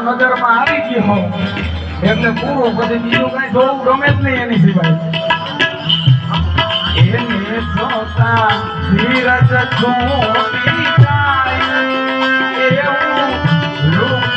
નજર માં આવી ગયો એટલે પૂરું પછી બીજું કઈ જોવું ગમે જ નહીં એની સિવાય એને જોતા ધીરજ છોડી જાય એવું રૂપ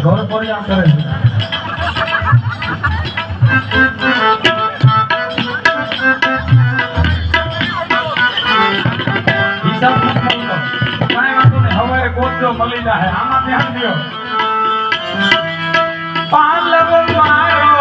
ઘર પરિણામ કરે છે હિસાબ કાંઈ વાંધો નહીં હવે ગોતજો મળી જાય આમાં ધ્યાન દો પાલવ મારો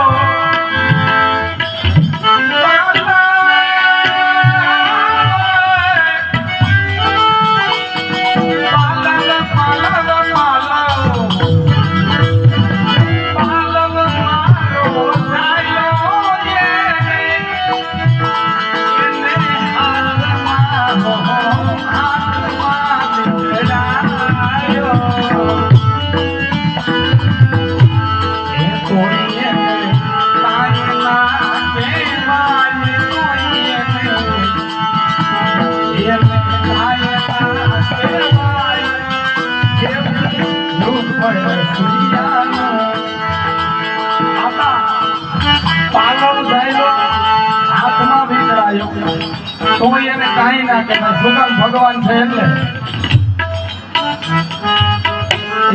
તો એને કાંઈ ના કહેવાય સુગમ ભગવાન છે એટલે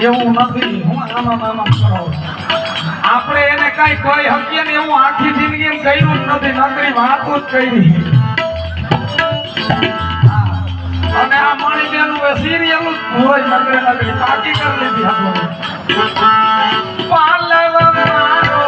એવું નથી હું આમાં કરો આપણે એને કઈ કહી શકીએ ને એવું આખી જિંદગી એમ કર્યું જ નથી નકરી વાતો જ કરી અને આ મણીબેનું સિરિયલ જ હોય નકરી બાકી કરી લીધી આપણે પાલવ મારો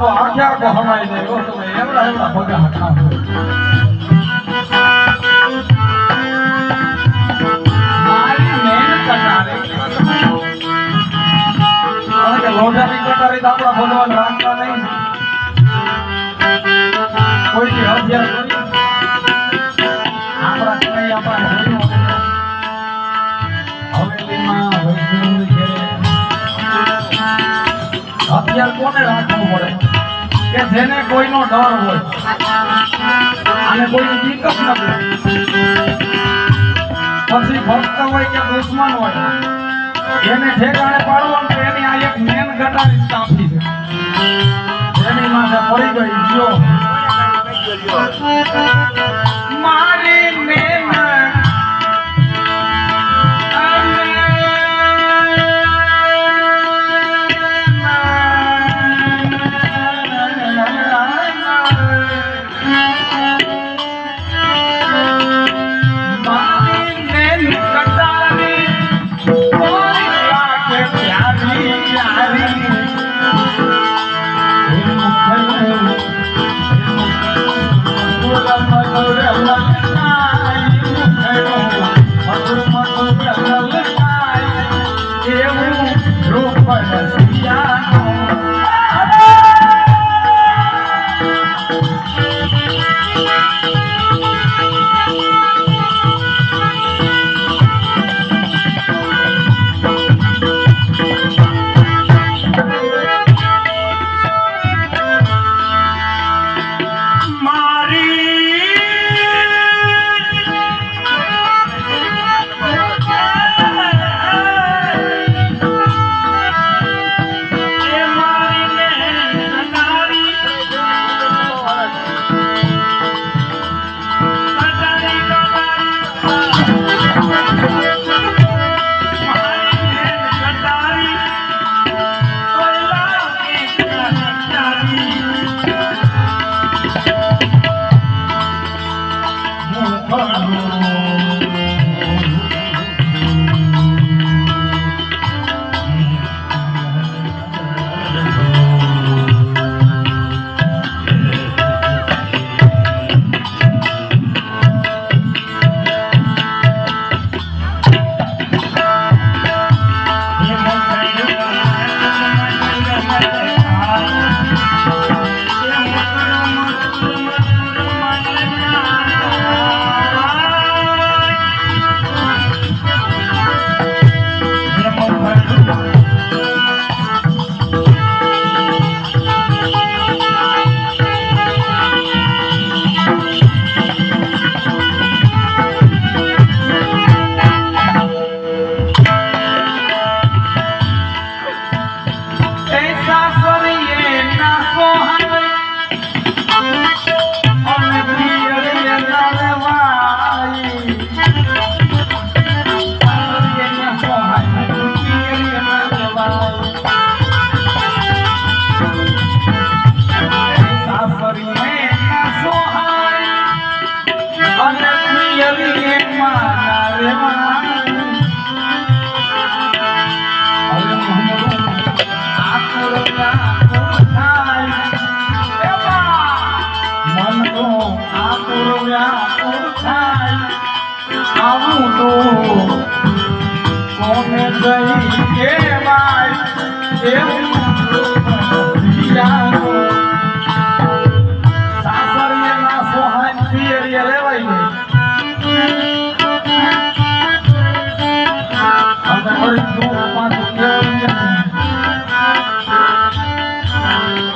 આખો હમાઈ જાય ઓ તમે એવડા ભગા હતા મારી મેન કટારે કે લોઢાની કટારે તો આપણા ભગવાન રાખતા નહીં કોઈ હથિયાર કરી આપણા કઈ આપણા હવેલીમાં વૈષ્ણવની ઘેરે હથિયાર કોને રાખવું પડે કે જેને કોઈનો ડર હોય અને કોઈની બીક જ નથી પછી ભક્ત હોય કે દુશ્મન હોય એને ઠેકાણે પાડવાનું તો એની આ એક મેન ગટારી સ્થાપી છે જેની માથે પડી ગઈ જો મારી મેન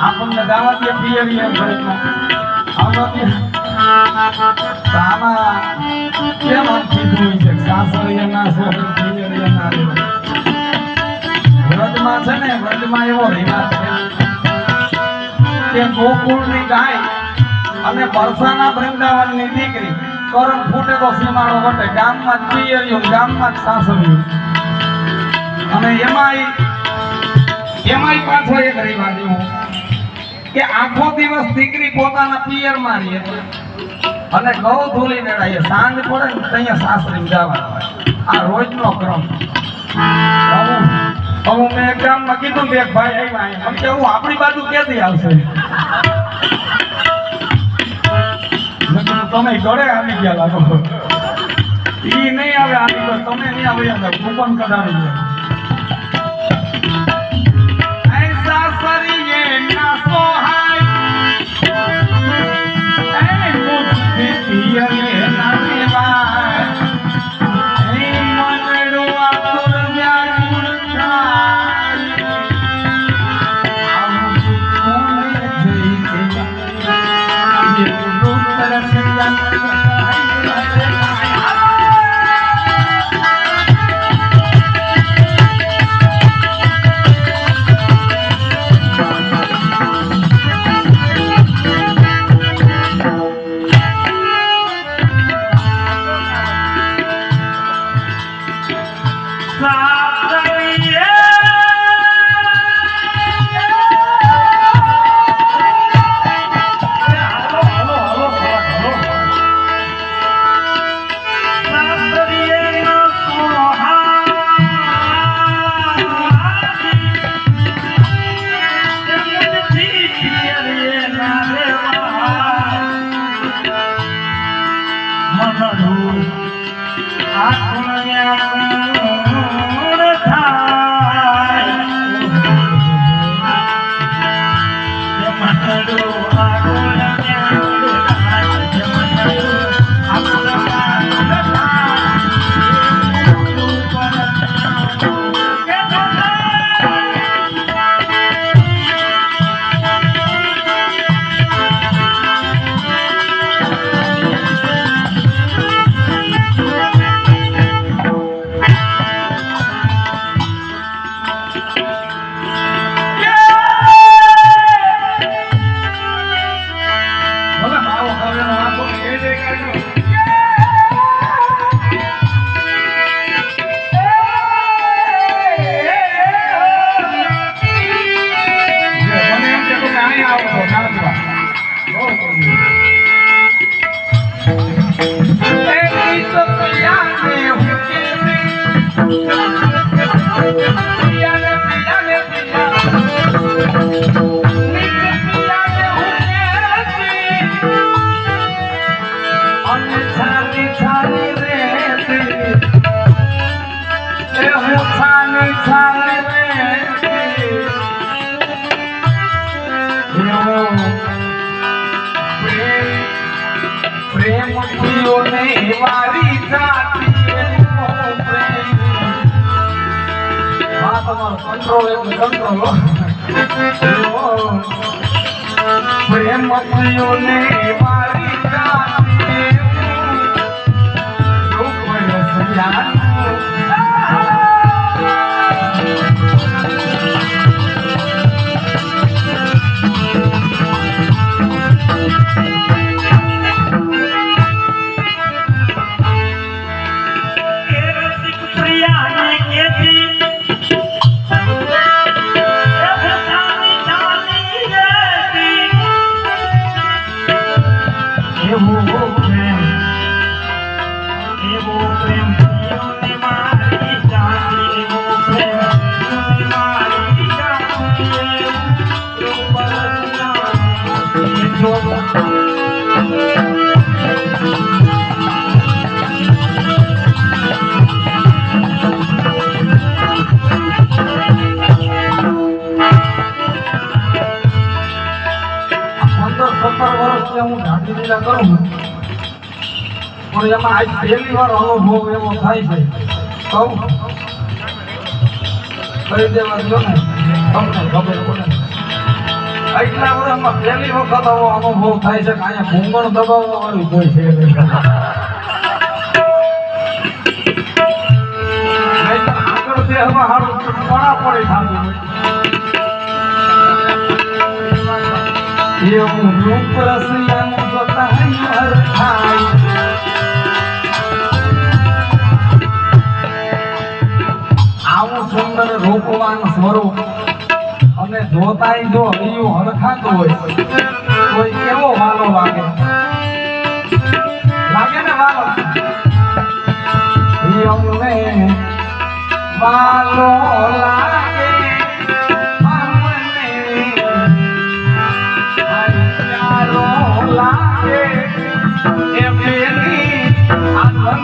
આપણને દાવાતીય પિયરી એમ કેમ આમ કીધું છે સાસરિયાના સોહન પિયરિયાના વ્રજમાં છે ને વ્રજમાં એવો રિવાજ છે કે ગોકુળની ગાય અને બરસાના વૃંદાવનની દીકરી કરણ ફૂટે તો સીમાડો વટે ગામમાં જ પિયરિયું ગામમાં જ સાસરિયું અને એમાંય પાછો એક રિવાજ એવો કે આખો દિવસ દીકરી પોતાના પિયરમાં રહે અને ગૌ ધૂલી મેળાય સાંજ પડે ને ત્યાં સાસરી જવાનું આ રોજનો ક્રમ હવે મેં ગામમાં કીધું કે એક ભાઈ આવ્યા અહીંયા. મને કે હું આપણી બાજુ ક્યાંથી આવશે? મેં કીધું તમે ઘરે આવી ગયા લાગો. ઈ નહીં આવે આવી તો તમે નહીં આવે અંદર કૂપન કઢાવી દે. ऐसा सरिये ना सोहाय ए मुझसे पियले ना निवाय ए मनडो आतुर व्याकुल થાય આવું કોને જઈ કે ये रूप तरसिया વારી જાતી કંટ્રોલ પ્રેમ પ્રિયોને વારી જાતી રૂપ રસિયા હું ઢાંકી દીધા કરું પણ એમાં આજ પહેલી વાર અનુભવ એવો થાય છે કહું કરી દેવા દો ને તમને ખબર પડે આટલા વર્ષમાં પહેલી વખત આવો અનુભવ થાય છે કે અહીંયા ઘૂંઘણ દબાવવા વાળું કોઈ છે આગળ દેહમાં હારું પડાપડી થતું એવું રૂપ રસિયાનું જોતા થાય આવું સુંદર રૂપવાન સ્વરૂપ અને જોતાય જો હૈયું હરખાતું હોય તો કેવો વાલો લાગે ને વાલો અમને વાલો લાગે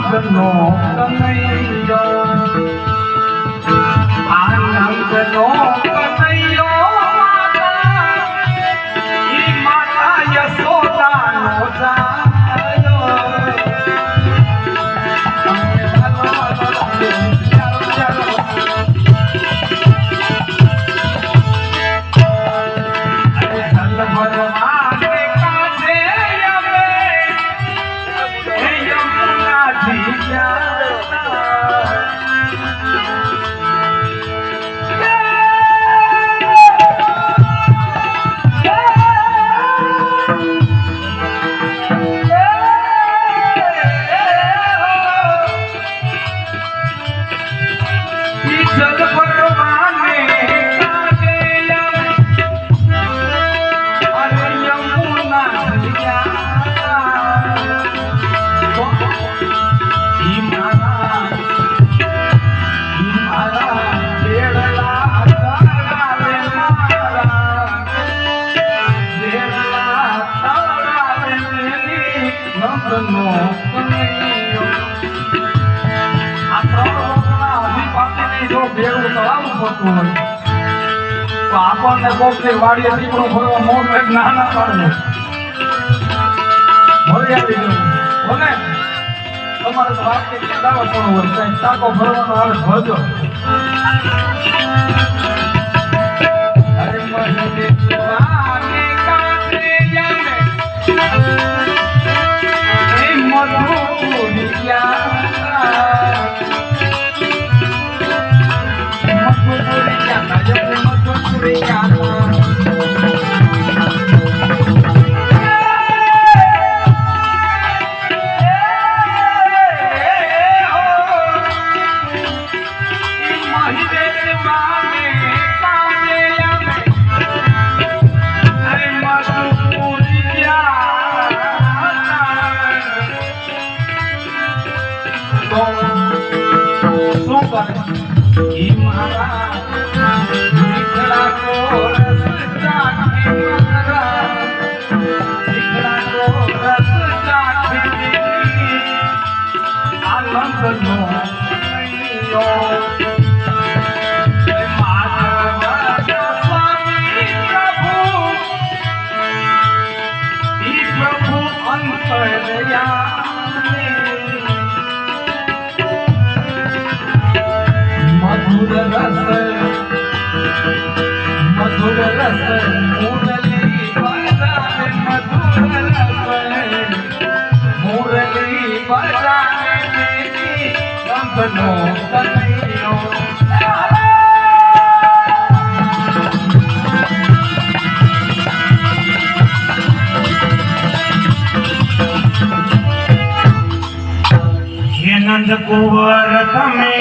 નંદનો કનૈયો આનંદનો કનૈયો ઈ માતા યશોદાનો જાયો આપણને કોકની વાડીએ દીકરો ફરવા મોટ એક નાના પાડે ભરી આવી ગયું બોલે તમારે તો વાત કે દાવો પણ હોય કઈ ટાકો ભરવાનો આવે ભરજો અરે મને દેખવાને કાતે જાને એ મધુરિયા નંદ કુંવર તમે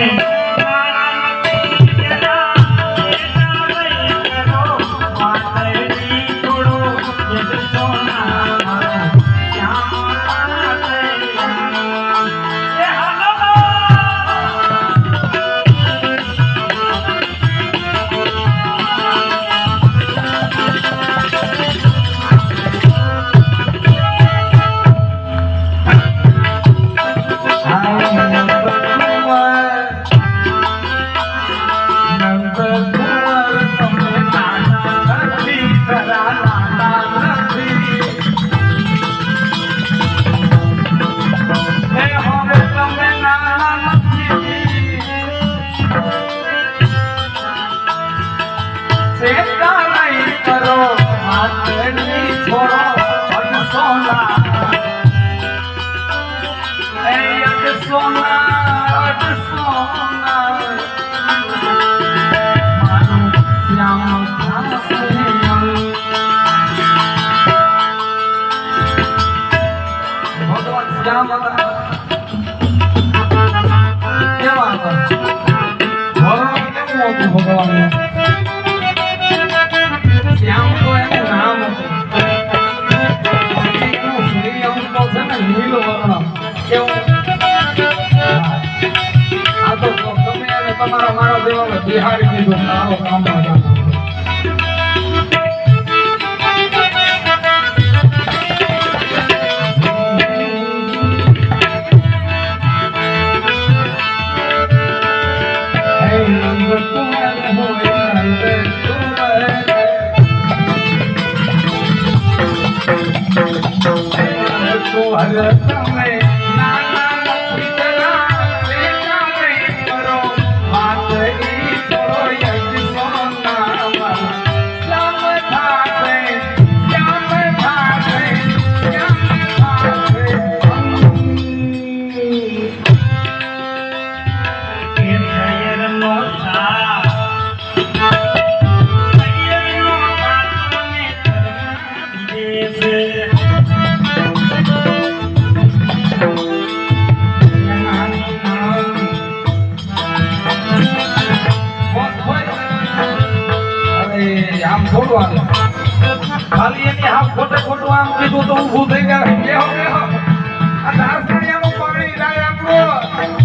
તમારા મારા દેવા બિહારી દીધો સારો કામ તમે નાના પીતરા લેતા નહીં કરો વાત ઈ થોડો યજ સોનામાં શ્યામ થાશે શ્યામ થાશે શ્યામ થાશે એ શયરનો સાથ મને દેશે આમ થોડું આમ ખાલી એની આમ ખોટે ખોટું આમ કીધું તો ઊભું થઈ ગયા બેહો બેહો આ દાસણિયાનું પાણી જાય આપણું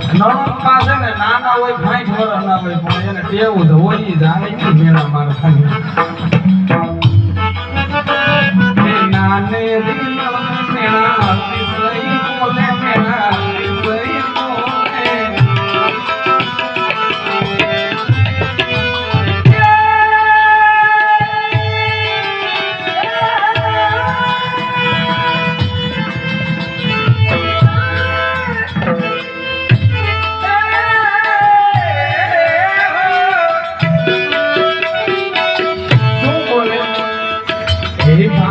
નણંદ પાસે ને નાના હોય 60 વર્ષના હોય પણ એને ટેવું છે હોય ઈ જાણે ઈ મેળા મારે ખાલી એ નાને રી નણંદ મેળા અતિશય બોલે મેળા અતિશય બોલે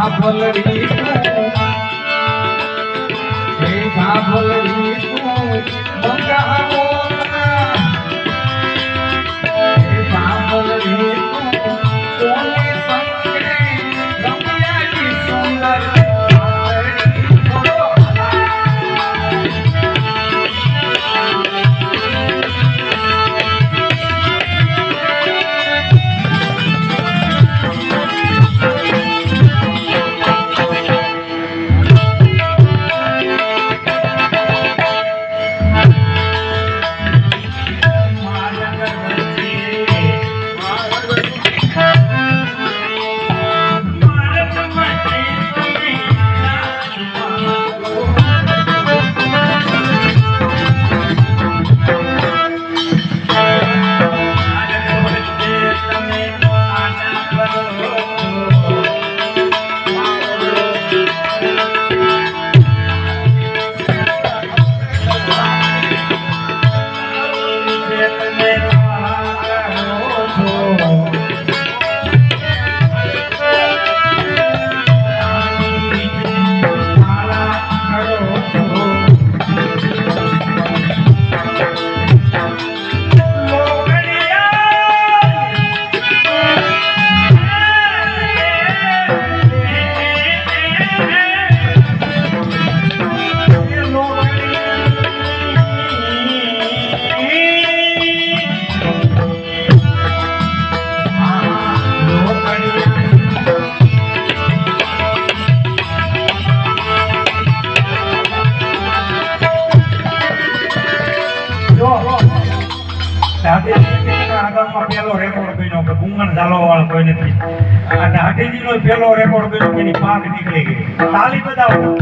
ભાભલડી હે ભાભલડી મંગાવો હે ભાભલડી કોને સંગે રમ્યાજી સુંદર પેલો રેકોર્ડ બન્યો કે ગુંગણ ઝાલો વાળો કોઈ નથી આ ઢાઢીજીનો પેલો રેકોર્ડ બન્યો કે એની પાક નીકળી ગઈ તાલી બજાવો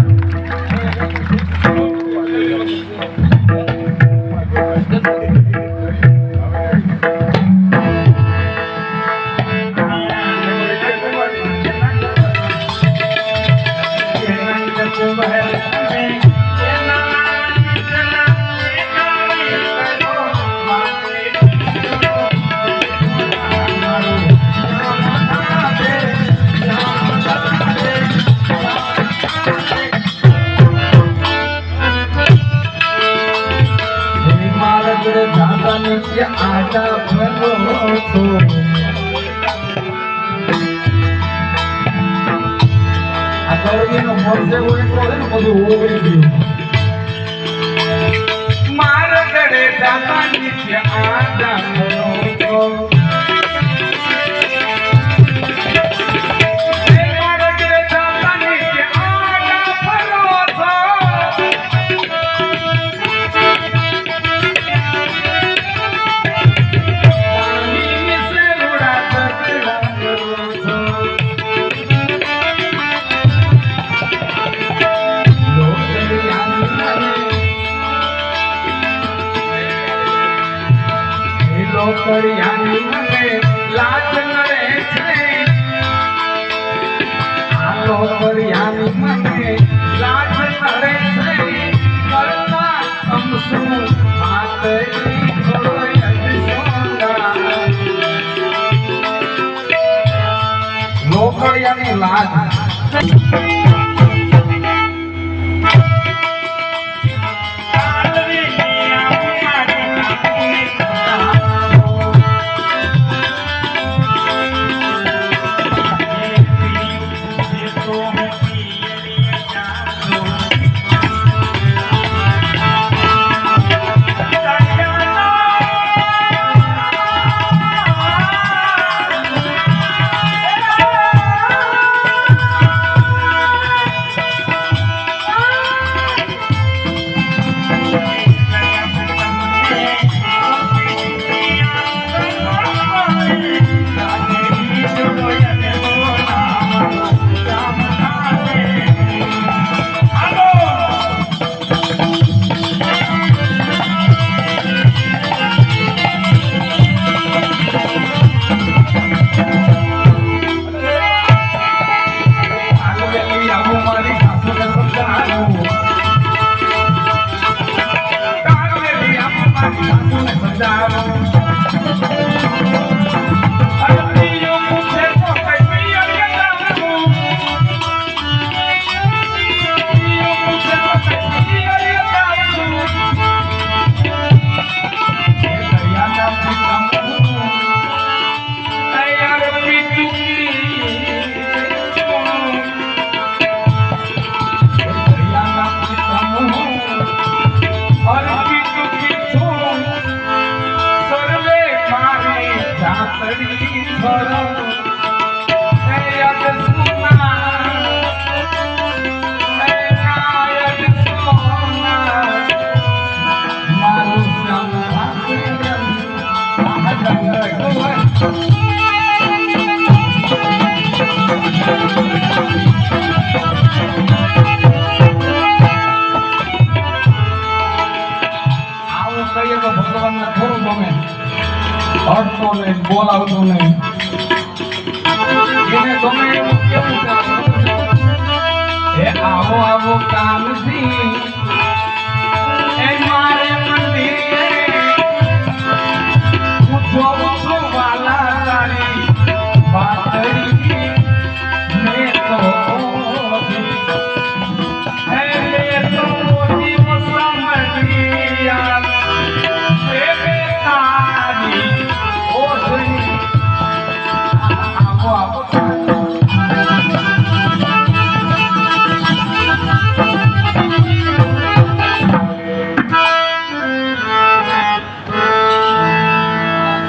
ગરમીનો પરસેવો એટલો છે ને બધું ઓગળી ગયું. મારા ઘરે જાતા નિત્ય આડા કરો છો. મારા ઘરે જાતા નિત્ય આડા ફરો છો. પાણીની સેવડા તકડા કરો છો. લોકડિયાની મને લાજ નડે છે. આ લોકડિયાની મને લાજ નડે છે. કરતા અમસું માતરી છોડય સોંગા. લોકડિયાની લાજ ભગવાનને થોડું ગમે, હટતો નહીં, બોલાવતો નહીં. એને ગમે એવું કેવું ચાલે? આવો આવો કામથી